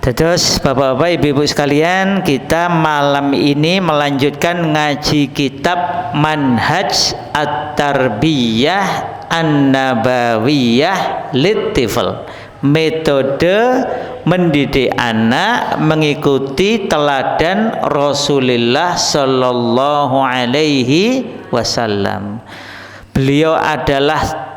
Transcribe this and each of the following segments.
Terus Bapak-bapak, Ibu-ibu sekalian, kita malam ini melanjutkan ngaji kitab Manhaj At-Tarbiyah An-Nabawiyah Litifl, metode mendidik anak mengikuti teladan Rasulullah Sallallahu Alaihi Wasallam. Beliau adalah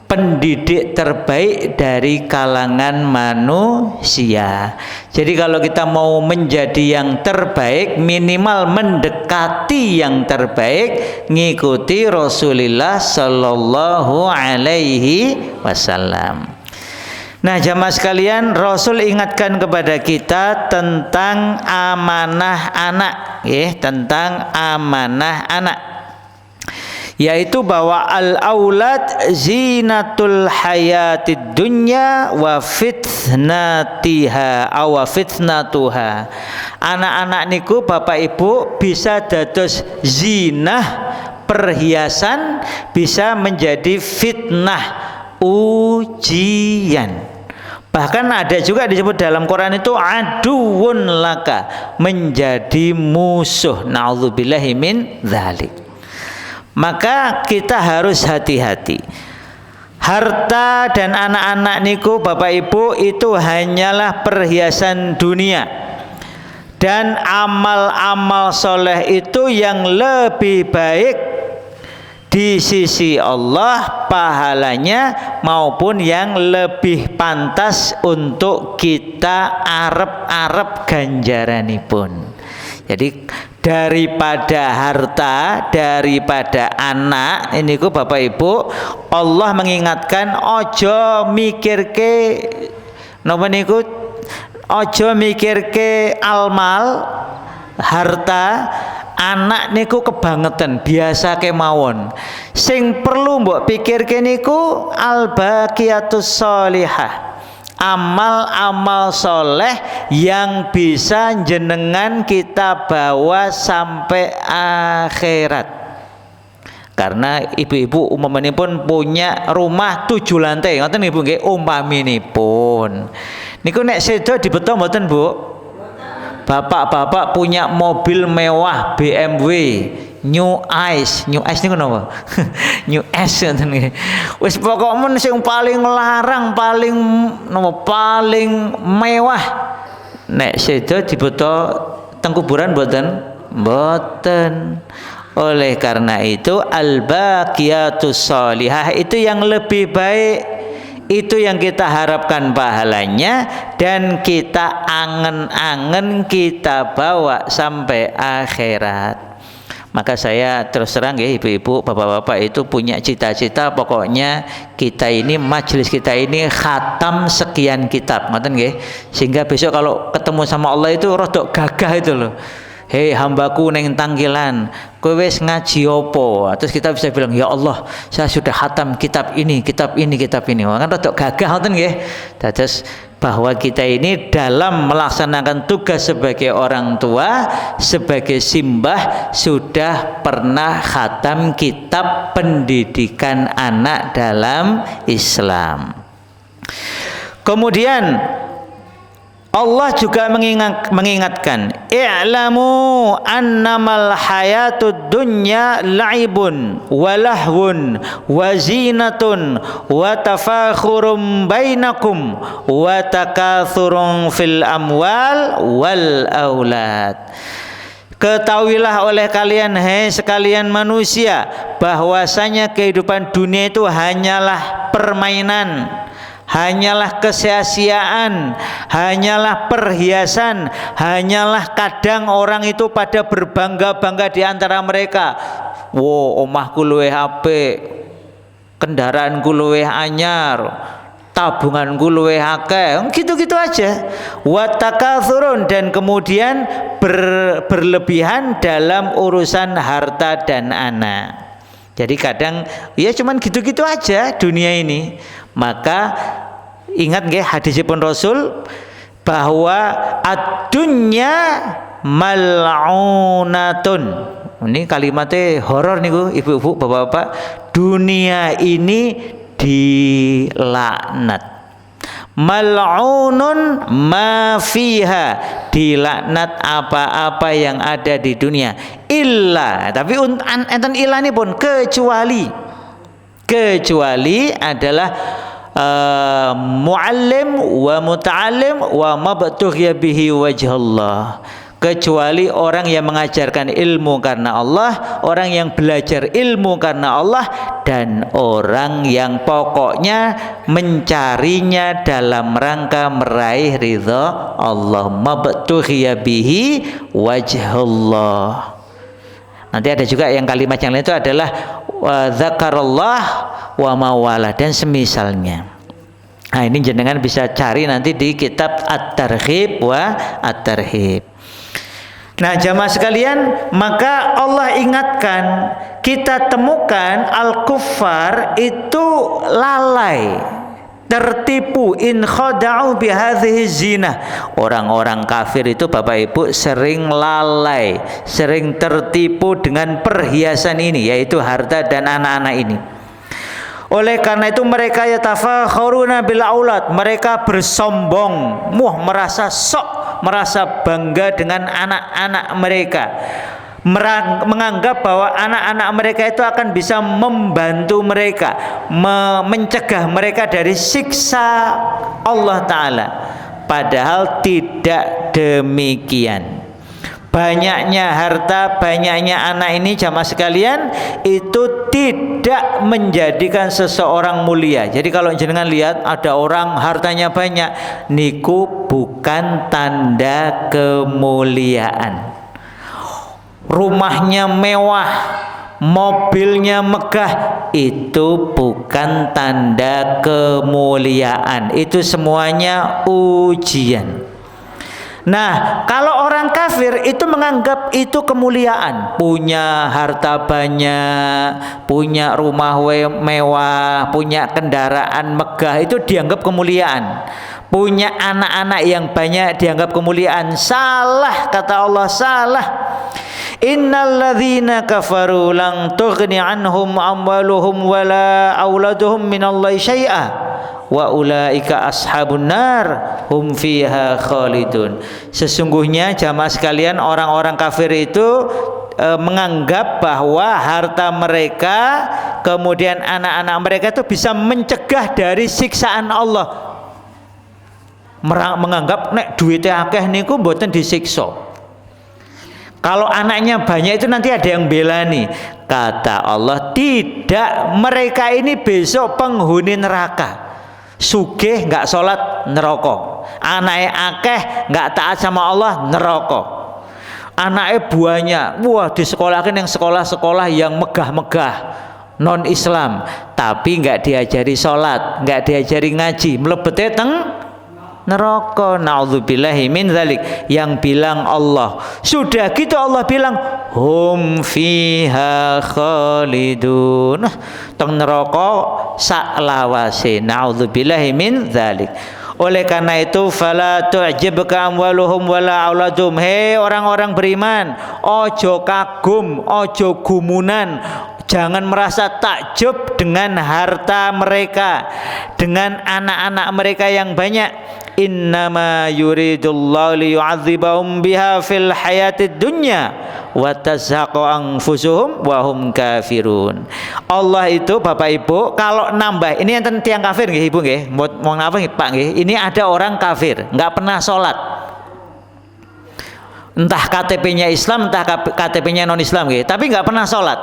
pendidik terbaik dari kalangan manusia. Jadi kalau kita mau menjadi yang terbaik, minimal mendekati yang terbaik, ngikuti Rasulullah Sallallahu Alaihi Wasallam. Nah, jamaah sekalian, Rasul ingatkan kepada kita tentang amanah anak, tentang amanah anak, yaitu bahwa al-aulad zinatul hayatid dunya wa fitnatiha aw fitnatuha. Anak-anak niku Bapak Ibu bisa dados zinah, perhiasan, bisa menjadi fitnah, ujian. Bahkan ada juga disebut dalam Quran itu aduwun laka, menjadi musuh. Na'udzubillahi min dzalik. Maka kita harus hati-hati. Harta dan anak-anak niku Bapak Ibu itu hanyalah perhiasan dunia. Dan amal-amal soleh itu yang lebih baik di sisi Allah pahalanya, maupun yang lebih pantas untuk kita arep-arep ganjaranipun. Jadi daripada harta, daripada anak, ini ku Bapak Ibu, Allah mengingatkan ojo mikirke napa niku, ojo mikirke almal, harta, anak niku kebangetan, biasa kemawon. Sing perlu mbok pikirke niku al-baqiyatus sholihah, amal-amal soleh yang bisa jenengan kita bawa sampai akhirat. Karena ibu-ibu umpamanipun punya rumah 7 lantai, ngoten ibu nggih, umpaminipun niku nek sedo dibeto mboten Bu? Bapak-bapak punya mobil mewah BMW New Ice niku napa? New Ice ngoten nggih. Wis pokoknya sing paling larang, paling napa, paling mewah. Nek sedo dibeto teng kuburan mboten? Mboten. Oleh karena itu al-baqiyatus sholihah itu yang lebih baik, itu yang kita harapkan pahalanya, dan kita angen-angen kita bawa sampai akhirat. Maka saya terus terang ya, ibu-ibu, bapak-bapak itu punya cita-cita, pokoknya kita ini, majelis kita ini khatam sekian kitab, ngoten nggih, sehingga besok kalau ketemu sama Allah itu rodok gagah itu loh. Hei hambaku neng tangkilan, kowe wis ngaji opo? Terus kita bisa bilang, ya Allah, saya sudah khatam kitab ini, kitab ini, kitab ini. Kan rodok gagah ngoten nggih. Terus bahwa kita ini dalam melaksanakan tugas sebagai orang tua, sebagai simbah, sudah pernah khatam kitab pendidikan anak dalam Islam. Kemudian Allah juga mengingatkan, i'lamu annamal hayatud dunya la'ibun wa lahwun wa zinatun wa tafakhurum bainakum wa takathurun fil amwal wal aulad. Ketahuilah oleh kalian, hai sekalian manusia, bahwasanya kehidupan dunia itu hanyalah permainan, hanyalah kesia-siaan, hanyalah perhiasan, hanyalah kadang orang itu pada berbangga-bangga di antara mereka. Wo, omahku luwih apik, kendaraanku luwih anyar, tabunganku luwih akeh, gitu-gitu aja. Wa takatsurun, dan kemudian berlebihan dalam urusan harta dan anak. Jadi kadang ya cuman gitu-gitu aja dunia ini. Maka ingat nggih hadisipun Rasul bahwa ad-dunya mal'unatun. Ini kalimatnya horor niku ibu-ibu, bapak-bapak. Dunia ini dilaknat. mal'unun ma fiha, dilaknat apa-apa yang ada di dunia, illa, tapi enten illa ini pun kecuali adalah muallim wa muta'allim wa mabtughiya bihi wajhallah, kecuali orang yang mengajarkan ilmu karena Allah, orang yang belajar ilmu karena Allah, dan orang yang pokoknya mencarinya dalam rangka meraih ridha Allah, mabtughiya bihi wajhallah. Nanti ada juga yang kalimat yang lain itu adalah zakarallah wa mawala dan semisalnya. Nah, ini jenengan bisa cari nanti di kitab At-Targhib wa At-Tarhib. Nah, jamaah sekalian, maka Allah ingatkan, kita temukan al-kuffar itu lalai, tertipu, in khada'u bihadhihi zina. Orang-orang kafir itu Bapak Ibu sering lalai, sering tertipu dengan perhiasan ini, yaitu harta dan anak-anak ini. Oleh karena itu mereka yatafakharuna bil aulad, mereka bersombong, merasa sok, merasa bangga dengan anak-anak mereka, menganggap bahwa anak-anak mereka itu akan bisa membantu mereka, mencegah mereka dari siksa Allah Ta'ala. Padahal tidak demikian. Banyaknya harta, banyaknya anak ini jamaah sekalian itu tidak menjadikan seseorang mulia. Jadi kalau jenengan lihat ada orang hartanya banyak, niku bukan tanda kemuliaan. Rumahnya mewah, mobilnya megah, itu bukan tanda kemuliaan. Itu semuanya ujian. Nah, kalau orang kafir itu menganggap itu kemuliaan, punya harta banyak, punya rumah mewah, punya kendaraan megah, itu dianggap kemuliaan. Punya anak-anak yang banyak dianggap kemuliaan. Salah, kata Allah, salah. Innalladzina kafaru lang tughni anhum amwaluhum wala auladuhum minallahi syai'a wa ulaika ashabun nar hum fiha khalidun. Sesungguhnya jamaah sekalian, orang-orang kafir itu menganggap bahwa harta mereka kemudian anak-anak mereka itu bisa mencegah dari siksaan Allah. Menganggap nek duitnya akeh niku mboten disiksa. Kalau anaknya banyak itu nanti ada yang bela nih. Kata Allah, tidak, mereka ini besok penghuni neraka. Sugih nggak sholat, neraka. Anaknya akeh nggak taat sama Allah, neraka. Anaknya banyak, wah disekolahin yang sekolah-sekolah yang megah-megah, non Islam, tapi nggak diajari sholat, nggak diajari ngaji, mlebete teng neraka. Na'udzubillahi min dzalik. Yang bilang Allah. Sudah gitu Allah bilang hum fiha khalidun. Teng neraka sak lawase. Na'udzubillahi min dzalik. Oleh karena itu fala tu'jibka amwaluhum wala auladum. Hei orang-orang beriman, ojo kagum, ojo gumunan, jangan merasa takjub dengan harta mereka, dengan anak-anak mereka yang banyak. Innama yuridullahu liyu'adzibahum biha fil hayatid dunya wa tazhaqu anfusuhum wa hum kafirun. Allah itu Bapak Ibu kalau nambah, ini enten tiang kafir nggih Ibu nggih, mau napa nggih Pak nggih. Ini ada orang kafir, enggak pernah salat. Entah KTP-nya Islam, entah KTP-nya non Islam nggih, tapi enggak pernah salat.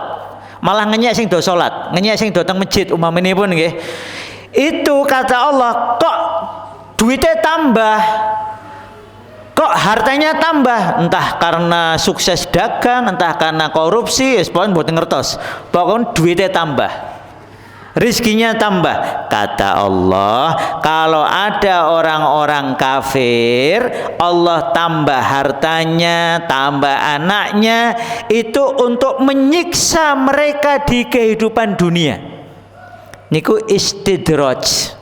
Malah ngenyek sing do salat, ngenyek sing do teng masjid umpamenipun nggih. Itu kata Allah, kok duitnya tambah, kok hartanya tambah, entah karena sukses dagang, entah karena korupsi, pokoknya buat ngertos, pokoknya duitnya tambah, rizkinya tambah. Kata Allah, kalau ada orang-orang kafir, Allah tambah hartanya, tambah anaknya, itu untuk menyiksa mereka di kehidupan dunia. Niku istidraj.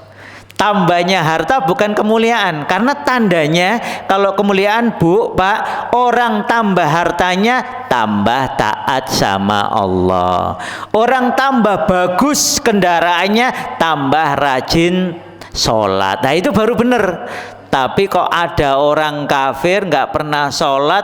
Tambahnya harta bukan kemuliaan, karena tandanya kalau kemuliaan Bu, Pak, orang tambah hartanya tambah taat sama Allah. Orang tambah bagus kendaraannya tambah rajin sholat. Nah itu baru bener. Tapi kok ada orang kafir nggak pernah sholat,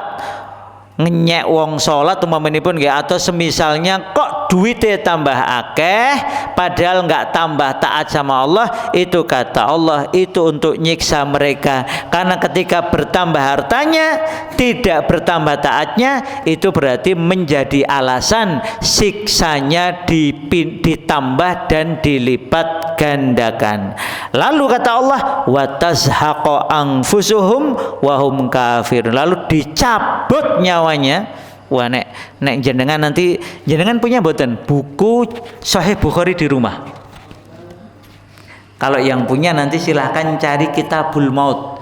ngenyek wong sholat umpamipun nggih, atau semisalnya kok duitnya tambah akeh padahal nggak tambah taat sama Allah, itu kata Allah itu untuk nyiksa mereka. Karena ketika bertambah hartanya tidak bertambah taatnya, itu berarti menjadi alasan siksanya ditambah dan dilipat gandakan. Lalu kata Allah wa tazhaqa anfusuhum wa hum kafir, lalu dicabut nyawanya. Wah, nek jenengan nanti jenengan punya mboten buku Sahih Bukhari di rumah? Kalau yang punya nanti silahkan cari Kitabul Maut.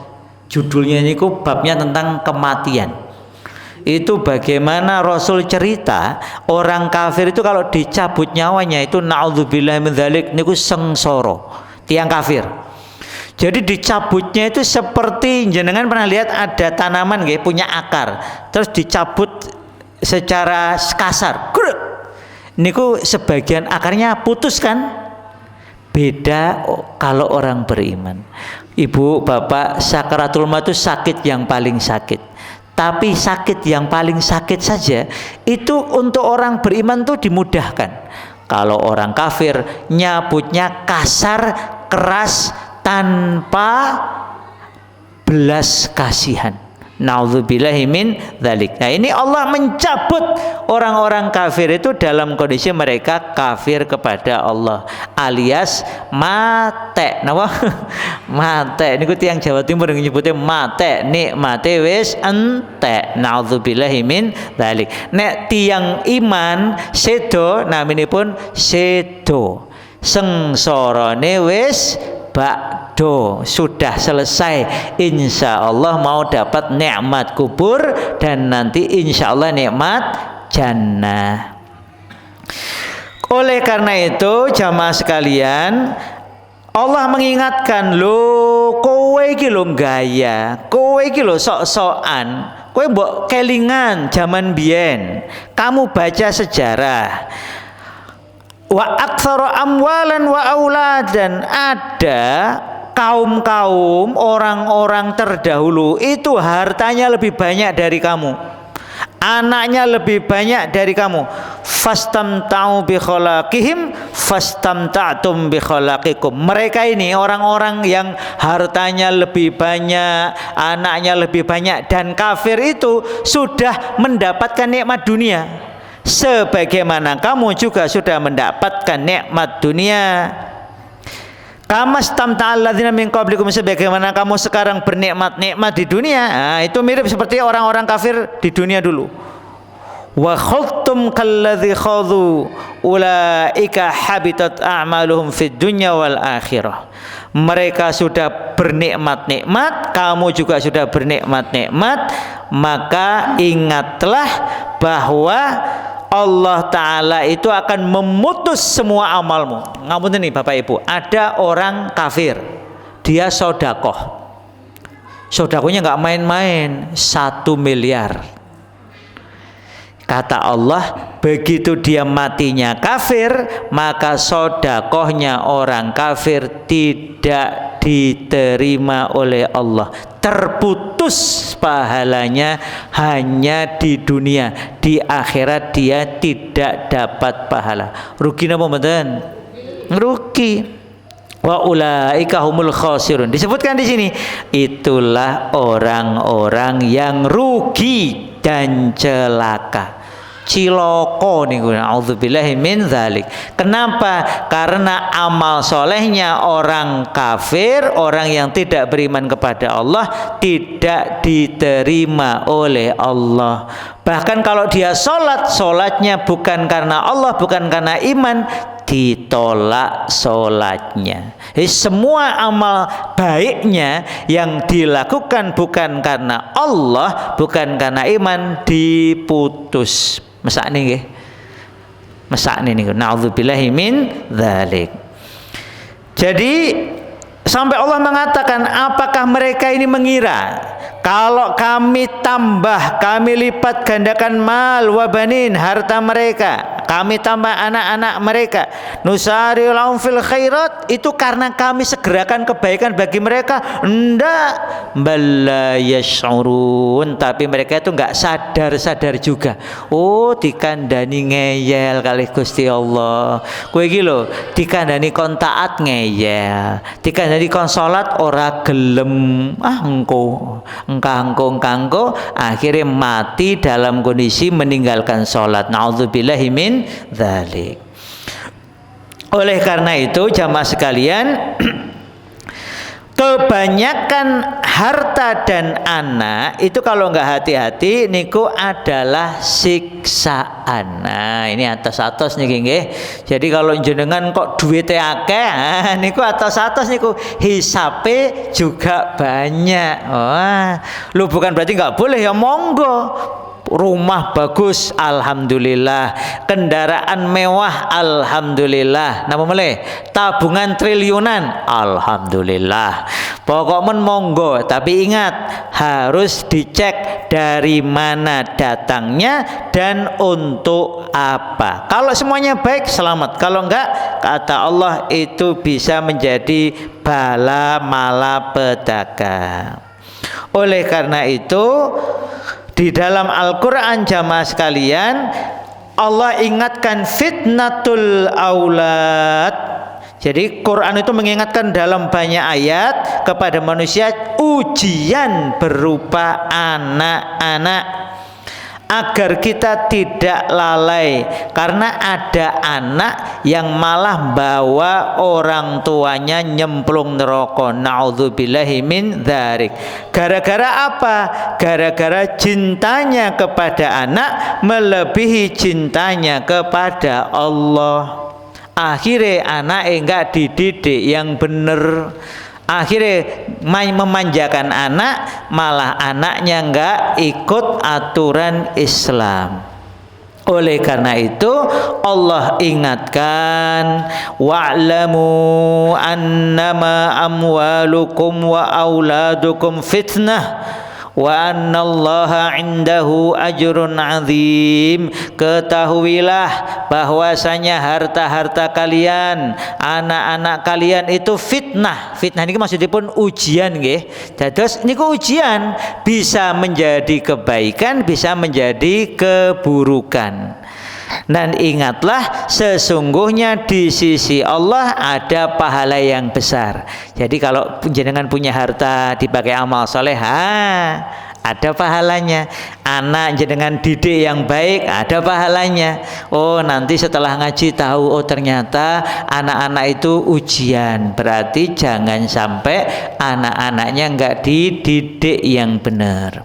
Judulnya ini babnya tentang kematian. Itu bagaimana Rasul cerita orang kafir itu kalau dicabut nyawanya itu naudzubillah min dzalik niku sengsara, tiang kafir. Jadi dicabutnya itu seperti jenengan pernah lihat ada tanaman nggih punya akar, terus dicabut secara kasar. Niku sebagian akarnya putus kan? Beda kalau orang beriman. Ibu, bapak, sakaratul maut itu sakit yang paling sakit. Tapi sakit yang paling sakit saja itu untuk orang beriman tuh dimudahkan. Kalau orang kafir nyabutnya kasar, keras, tanpa belas kasihan. Nauzubillahi min dzalik. Nah, ini Allah mencabut orang-orang kafir itu dalam kondisi mereka kafir kepada Allah, alias mate. Napa? Mate niku tiyang Jawa Timur nyebutnya mate, nikmate wis entek. Nauzubillahi min dzalik. Nek tiyang iman sedo naminipun sedo. Sengsarane wis bakdo, sudah selesai. Insya Allah mau dapat nikmat kubur dan nanti insya Allah nikmat jannah. Oleh karena itu jamaah sekalian, Allah mengingatkan, lo kowe iki lho gaya, kowe iki lho sok-sokan, kowe mbok kelingan zaman biyen, kamu baca sejarah. Wa aktsara amwalan wa auladan, ada kaum-kaum orang-orang terdahulu itu hartanya lebih banyak dari kamu, anaknya lebih banyak dari kamu. Fastamta'u bi khalaqihim fastamta'tum bi khalaqikum. Mereka ini orang-orang yang hartanya lebih banyak, anaknya lebih banyak, dan kafir itu sudah mendapatkan nikmat dunia sebagaimana kamu juga sudah mendapatkan nikmat dunia. Kamastamta'al ladzina min qablikum, sebagaimana kamu sekarang bernikmat-nikmat di dunia. Nah, itu mirip seperti orang-orang kafir di dunia dulu. Wa khudtum kalladzi khadhu ulaika habitat a'maluhum fid dunya wal akhirah. Mereka sudah bernikmat-nikmat, kamu juga sudah bernikmat-nikmat, maka ingatlah bahwa Allah Ta'ala itu akan memutus semua amalmu. Ngapunten nih Bapak Ibu, ada orang kafir, dia sodakoh, sodakohnya nggak main-main, 1 miliar. Kata Allah, begitu dia matinya kafir, maka sodakohnya orang kafir tidak diterima oleh Allah. Terputus pahalanya hanya di dunia. Di akhirat dia tidak dapat pahala. Rugi napa mboten? Rugi. Wa ulaika humul khasirun. Disebutkan di sini, itulah orang-orang yang rugi dan celaka. Ciloko niku, auzubillahi min dzalik. Kenapa? Karena amal solehnya orang kafir, orang yang tidak beriman kepada Allah, tidak diterima oleh Allah. Bahkan kalau dia sholat, sholatnya bukan karena Allah, bukan karena iman, ditolak sholatnya. Semua amal baiknya yang dilakukan bukan karena Allah, bukan karena iman, diputus. Mesakne nggih. Mesakne niku. Nauzubillahi min dzalik. Jadi sampai Allah mengatakan, apakah mereka ini mengira kalau kami tambah, kami lipat gandakan mal wa banin, harta mereka, kami tambah anak-anak mereka, nusari'u lahum fil khairat, itu karena kami segerakan kebaikan bagi mereka. Enggak, bala yash'urun, tapi mereka itu enggak sadar juga. Oh, dikandani ngeyel kali Gusti Allah. Kowe iki lho, dikandani kon taat ngeyel, dikandani kon salat ora gelem. Engko akhirnya mati dalam kondisi meninggalkan salat. Nauzubillahi min dzalik. Oleh karena itu jamaah sekalian, kebanyakan harta dan anak itu kalau nggak hati-hati niku adalah siksaan. Nah, ini atas-atas nih nggih. Jadi kalau jenengan kok duitnya akeh, niku atas-atas niku hisape juga banyak. Wah, lu bukan berarti nggak boleh ya, monggo. Rumah bagus, alhamdulillah. Kendaraan mewah, alhamdulillah. Napa meleh? Tabungan triliunan, alhamdulillah. Pokoknya monggo, tapi ingat harus dicek dari mana datangnya dan untuk apa. Kalau semuanya baik, selamat. Kalau enggak, kata Allah itu bisa menjadi bala malapetaka. Oleh karena itu, di dalam Al-Quran jamaah sekalian, Allah ingatkan fitnatul aulad. Jadi Quran itu mengingatkan dalam banyak ayat kepada manusia ujian berupa anak-anak, agar kita tidak lalai, karena ada anak yang malah bawa orang tuanya nyemplung neraka. Nauzubillahi min dzalik. Gara-gara apa? Gara-gara cintanya kepada anak melebihi cintanya kepada Allah. Akhirnya anak enggak dididik yang benar. Akhirnya memanjakan anak, malah anaknya enggak ikut aturan Islam. Oleh karena itu Allah ingatkan, wa'lamu annama amwalukum wa auladukum fitnah wa annallaha indahu ajrun azim. Ketahuilah bahwasanya harta-harta kalian, anak-anak kalian itu fitnah. Fitnah ini maksudipun ujian nggih. Dados niku ujian, bisa menjadi kebaikan, bisa menjadi keburukan. Dan ingatlah, sesungguhnya di sisi Allah ada pahala yang besar. Jadi kalau jenengan punya harta dipakai amal soleh, ada pahalanya. Anak jenengan didik yang baik, ada pahalanya. Oh, nanti setelah ngaji tahu, oh ternyata anak-anak itu ujian. Berarti jangan sampai anak-anaknya enggak dididik yang benar.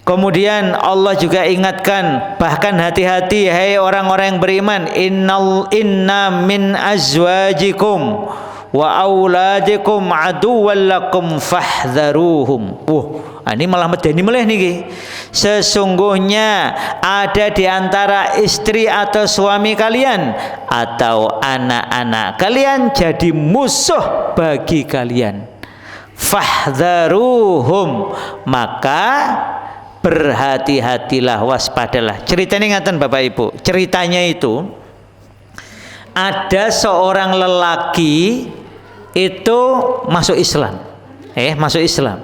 Kemudian Allah juga ingatkan, bahkan hati-hati hai orang-orang yang beriman, inna min azwajikum wa auladikum aduwwan lakum fahdharuhum. Ini malah medeni meleh niki. Sesungguhnya ada di antara istri atau suami kalian atau anak-anak kalian jadi musuh bagi kalian. Fahdharuhum, maka berhati-hatilah, waspadalah. Ceritanya ingatan Bapak Ibu. Ceritanya itu ada seorang lelaki itu masuk Islam. Masuk Islam.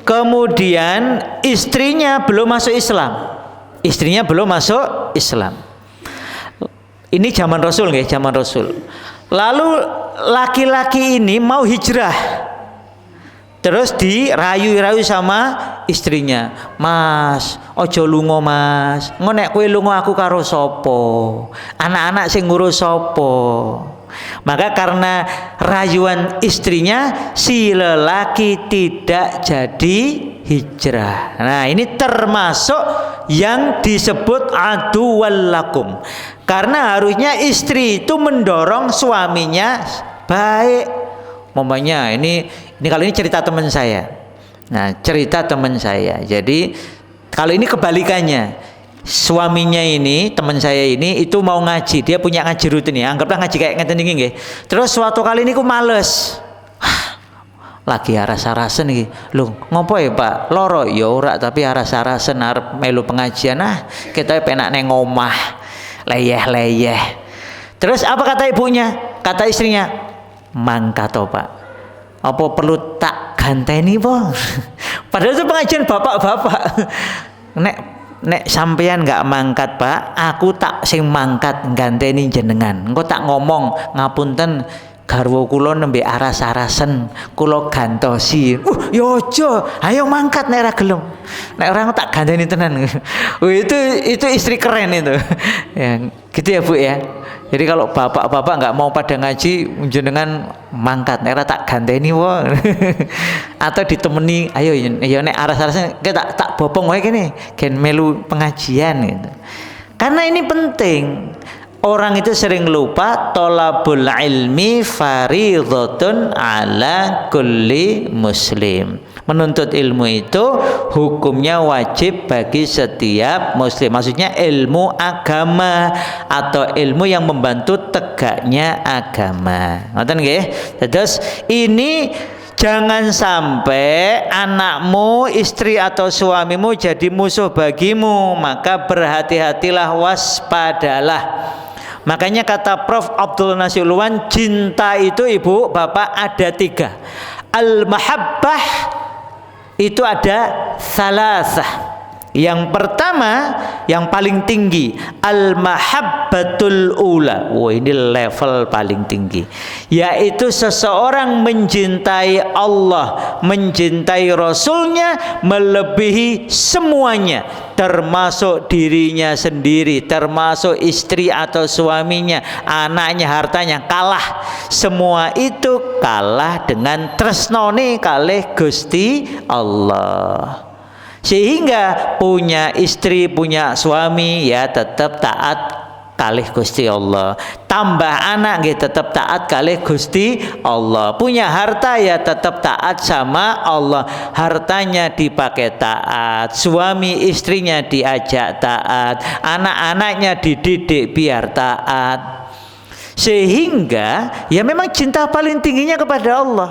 Kemudian istrinya belum masuk Islam. Istrinya belum masuk Islam. Ini zaman Rasul nggih, zaman Rasul. Lalu laki-laki ini mau hijrah. Terus dirayu-rayu sama istrinya, Mas, ojo lunga Mas, ngonek kowe lunga aku karo sopo, anak-anak sing ngurus sopo. Maka karena rayuan istrinya, si lelaki tidak jadi hijrah. Nah, ini termasuk yang disebut aduwwal lakum, karena harusnya istri itu mendorong suaminya baik. Momennya ini kalau ini cerita teman saya. Nah, cerita teman saya. Jadi kalau ini kebalikannya, suaminya ini, teman saya ini itu mau ngaji, dia punya ngaji rutin ya. Anggaplah ngaji kayak ngeten iki nggih. Terus suatu kali niku males. Lagi aras-arasen iki. Lho, ngopo ya, Pak? Loro ya ora, tapi aras-arasen arep melu pengajian. Kita penak neng omah. Leyeh-leyeh. Terus apa kata ibunya? Kata istrinya, mangkat to Pak? Apa perlu tak ganteni po? Padahal itu pengajian bapak-bapak. Nek sampean nggak mangkat Pak, aku tak sing mangkat ganteni jenengan. Engko tak ngomong ngapunten garwa kula nembe aras-arasen, kula gantosi. Ya aja, ayo mangkat nek ora gelem. Nek ora tak ganteni tenan. Itu istri keren itu. Ya, gitu ya Bu ya. Jadi kalau bapak-bapak nggak mau pada ngaji, jenengan mangkat, nek ora tak ganteni wo. Atau ditemeni, ayo ya nek aras-arasen kita tak bopong wae kene, gen melu pengajian gitu. Karena ini penting. Orang itu sering lupa thalabul ilmi fardhatun ala kulli muslim. Menuntut ilmu itu hukumnya wajib bagi setiap muslim. Maksudnya ilmu agama atau ilmu yang membantu tegaknya agama. Ngoten nggih? Terus ini jangan sampai anakmu, istri atau suamimu jadi musuh bagimu, maka berhati-hatilah, waspadalah. Makanya kata Prof. Abdul Nasir Luan, cinta itu ibu bapak ada 3. Al-mahabbah itu ada salasah. Yang pertama, yang paling tinggi, al-mahabbatul ula. Wah, ini level paling tinggi. Yaitu seseorang mencintai Allah, mencintai Rasulnya melebihi semuanya, termasuk dirinya sendiri, termasuk istri atau suaminya, anaknya, hartanya, kalah. Semua itu kalah dengan tresnone kalih Gusti Allah. Sehingga punya istri, punya suami ya tetap taat kalih Gusti Allah. Tambah anak ya tetap taat kalih Gusti Allah. Punya harta ya tetap taat sama Allah. Hartanya dipakai taat, suami istrinya diajak taat, anak-anaknya dididik biar taat. Sehingga ya memang cinta paling tingginya kepada Allah.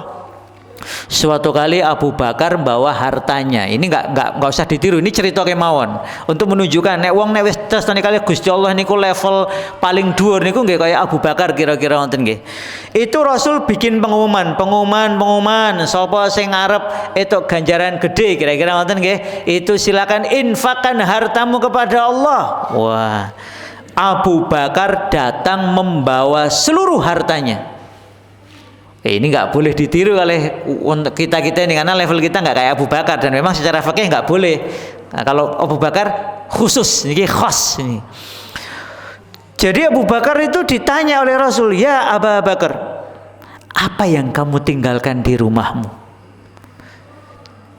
Suatu kali Abu Bakar bawa hartanya. Ini nggak usah ditiru. Ini cerita kemawon untuk menunjukkan nek wong nek wis tresnane kali Gusti Allah niku level paling dhuwur niku nggih kaya Abu Bakar kira-kira wonten nggih. Itu Rasul bikin pengumuman sapa sing arep entuk ganjaran gede kira-kira wonten nggih. Itu silakan infakkan hartamu kepada Allah. Wah. Abu Bakar datang membawa seluruh hartanya. Ini nggak boleh ditiru oleh untuk kita ini karena level kita nggak kayak Abu Bakar dan memang secara fikih nggak boleh. Nah, kalau Abu Bakar khusus, ini khas ini. Jadi Abu Bakar itu ditanya oleh Rasul, ya Abu Bakar, apa yang kamu tinggalkan di rumahmu?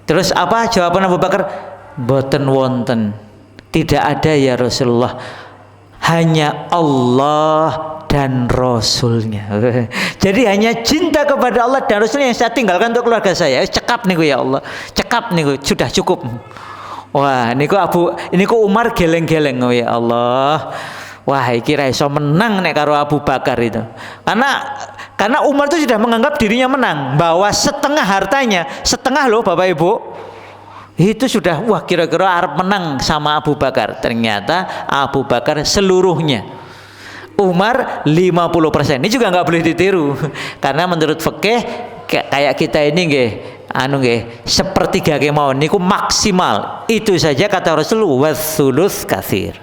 Terus apa jawaban Abu Bakar? Boten wonten, tidak ada ya Rasulullah, hanya Allah dan Rasulnya. Jadi hanya cinta kepada Allah dan Rasulnya yang saya tinggalkan untuk keluarga saya. Cekap niku ya Allah, cekap niku sudah cukup. Wah, niku Umar geleng-geleng, oh ya Allah. Wah, iki ra iso menang nek karo Abu Bakar itu. Karena Umar itu sudah menganggap dirinya menang, bahwa setengah hartanya, setengah loh Bapak Ibu. Itu sudah wah kira-kira arep menang sama Abu Bakar. Ternyata Abu Bakar seluruhnya. Umar 50%. Ini juga nggak boleh ditiru. Karena menurut fikih kayak kita ini nggih, sepertiga kemauan niku maksimal. Itu saja kata Rasul wasulus katsir.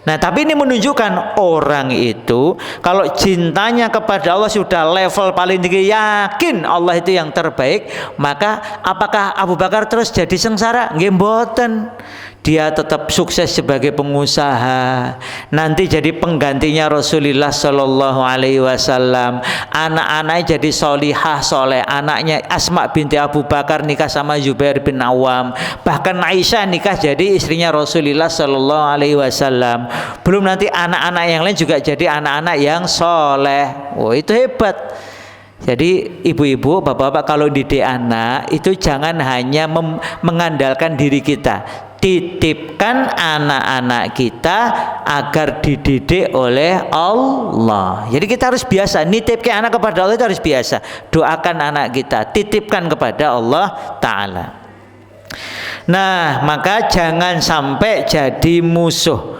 Nah, tapi ini menunjukkan orang itu kalau cintanya kepada Allah sudah level paling tinggi, yakin Allah itu yang terbaik, maka apakah Abu Bakar terus jadi sengsara? Nggih mboten. Dia tetap sukses sebagai pengusaha, nanti jadi penggantinya Rasulullah Shallallahu Alaihi Wasallam. Anak-anaknya jadi solihah soleh. Anaknya Asma binti Abu Bakar nikah sama Zubair bin Awam. Bahkan Aisyah nikah jadi istrinya Rasulullah Shallallahu Alaihi Wasallam. Belum nanti anak-anak yang lain juga jadi anak-anak yang soleh. Oh, itu hebat. Jadi ibu-ibu, bapak-bapak kalau didik anak itu jangan hanya mengandalkan diri kita. Titipkan anak-anak kita agar dididik oleh Allah. Jadi kita harus biasa nitipkan anak kepada Allah, itu harus biasa. Doakan anak kita, titipkan kepada Allah Ta'ala. Nah, maka jangan sampai jadi musuh.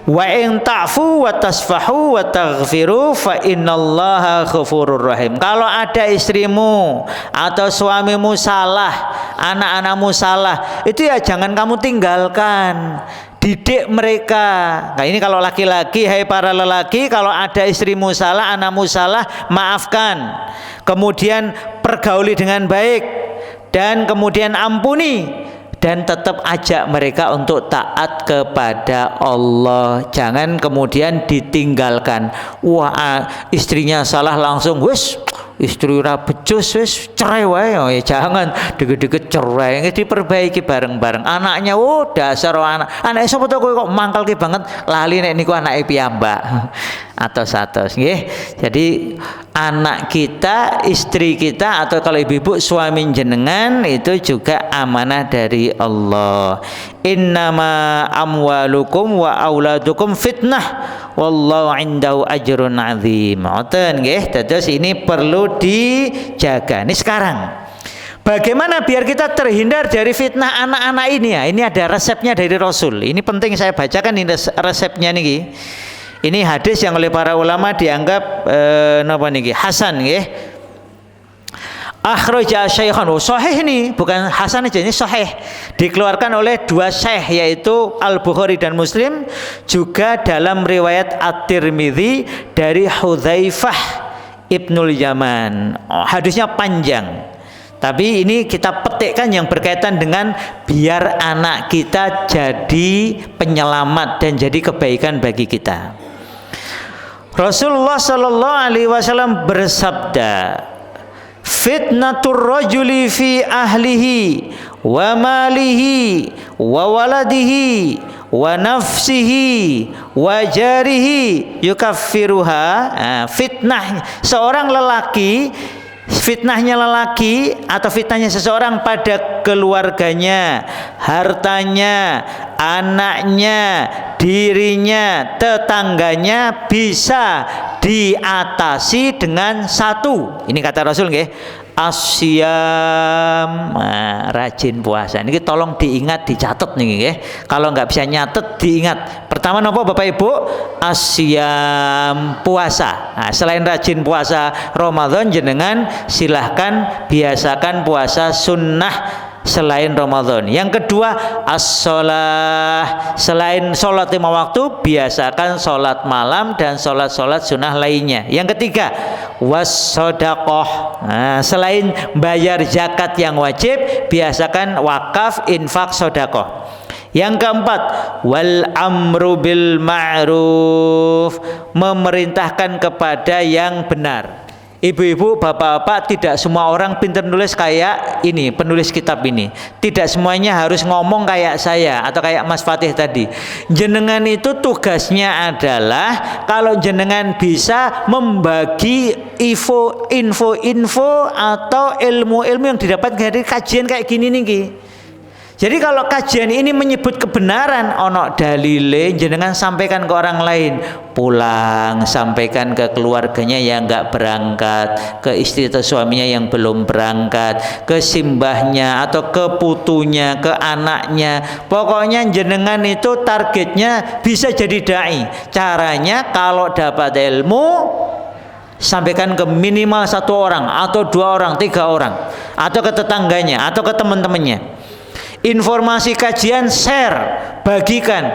Wa in ta'fu wa tasfahu wa taghfiru fa innallaha ghafurur rahim. Kalau ada istrimu atau suamimu salah, anak-anakmu salah, itu ya jangan kamu tinggalkan. Didik mereka. Nah ini kalau laki-laki, hai para lelaki, kalau ada istrimu salah, anakmu salah, maafkan. Kemudian pergauli dengan baik dan kemudian ampuni. Dan tetap ajak mereka untuk taat kepada Allah. Jangan kemudian ditinggalkan. Wah, istrinya salah langsung wis istri ora becus wis cerai wae. Oh, ya jangan deket-deket cerai. Diperbaiki bareng-bareng. Anaknya dasar anak sapa to kowe kok mangkelke banget lali nek niku anake piyambak. Atos-atos nggih. Jadi anak kita, istri kita atau kalau ibu-ibu suami jenengan itu juga amanah dari Allah. Innama amwalukum wa auladukum fitnah wallahu indahu ajrun azim. Ngoten nggih. Terus ini perlu dijaga. Ini sekarang. Bagaimana biar kita terhindar dari fitnah anak-anak ini ya? Ini ada resepnya dari Rasul. Ini penting saya bacakan ini resepnya niki. Ini hadis yang oleh para ulama dianggap napa niki hasan nggih. Akhraja Syaikhan, sahih ini bukan hasan aja, ini sahih. Dikeluarkan oleh dua syekh yaitu Al-Bukhari dan Muslim, juga dalam riwayat At-Tirmidzi dari Hudzaifah Ibnul Yaman. Hadisnya panjang. Tapi ini kita petikkan yang berkaitan dengan biar anak kita jadi penyelamat dan jadi kebaikan bagi kita. Rasulullah sallallahu alaihi wasallam bersabda, fitnatur rajuli fi ahlihi wa malihi wa waladihi wa nafsihi wa jarihi yukaffiruha. Fitnah seorang lelaki, fitnahnya lelaki atau fitnahnya seseorang pada keluarganya, hartanya, anaknya, dirinya, tetangganya bisa diatasi dengan satu. Ini kata Rasul nggih. Asyam, rajin puasa. Ini tolong diingat, dicatat nih nggih. Kalau nggak bisa nyatet, diingat. Pertama nopo Bapak Ibu? Asyam, puasa. Nah, selain rajin puasa Ramadan, jenengan silahkan biasakan puasa sunnah selain Ramadan. Yang kedua, as-shalah. Selain sholat 5 waktu, biasakan sholat malam dan sholat-sholat sunnah lainnya. Yang ketiga, was-sodaqoh. Selain bayar zakat yang wajib, biasakan wakaf, infak, sodaqoh. Yang keempat, wal amru bil ma'ruf. Memerintahkan kepada yang benar. Ibu-ibu, bapak-bapak, tidak semua orang pintar nulis kayak ini, penulis kitab ini. Tidak semuanya harus ngomong kayak saya atau kayak Mas Fatih tadi. Jenengan itu tugasnya adalah kalau jenengan bisa membagi info atau ilmu-ilmu yang didapat dari kajian kayak gini nih. Jadi kalau kajian ini menyebut kebenaran, ono dalile, jenengan sampaikan ke orang lain. Pulang, sampaikan ke keluarganya yang nggak berangkat, ke istri atau suaminya yang belum berangkat, ke simbahnya atau ke putunya, ke anaknya. Pokoknya jenengan itu targetnya bisa jadi dai. Caranya kalau dapat ilmu, sampaikan ke minimal 1 orang atau 2 orang, 3 orang, atau ke tetangganya atau ke teman-temannya. Informasi kajian share, bagikan.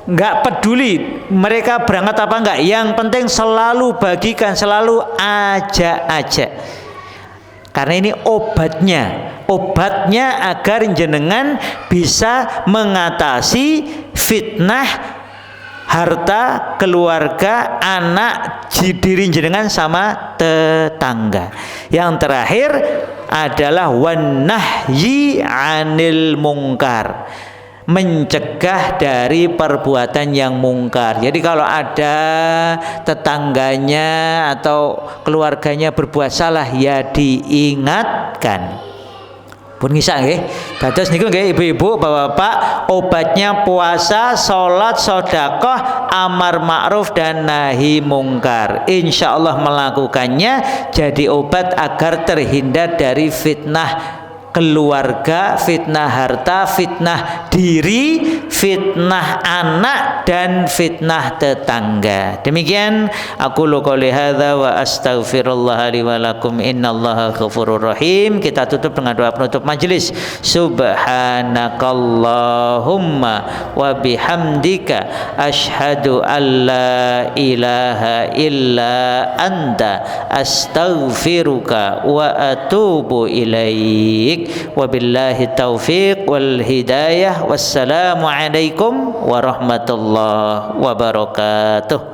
Nggak peduli mereka berangkat apa enggak, yang penting selalu bagikan, selalu ajak. Karena ini obatnya agar jenengan bisa mengatasi fitnah harta, keluarga, anak, diri jenengan sama tetangga. Yang terakhir adalah wan nahyi 'anil mungkar. Mencegah dari perbuatan yang mungkar. Jadi kalau ada tetangganya atau keluarganya berbuat salah, ya diingatkan. Pun ngisa nggih. Dados niku nggih ibu-ibu, bapak-bapak, obatnya puasa, salat, sedekah, amar ma'ruf dan nahi mungkar. Insyaallah melakukannya jadi obat agar terhindar dari fitnah keluarga, fitnah harta, fitnah diri, fitnah anak dan fitnah tetangga. Demikian aku qouli hadza wa astaghfirullah li wa lakum innallaha ghafurur rahim. Kita tutup dengan doa penutup majelis. Subhanakallahumma wa bihamdika asyhadu an la ilaha illa anta astaghfiruka wa atubu ilaik. Wabillahi taufiq wal hidayah. Wassalamu alaikum warahmatullahi wabarakatuh.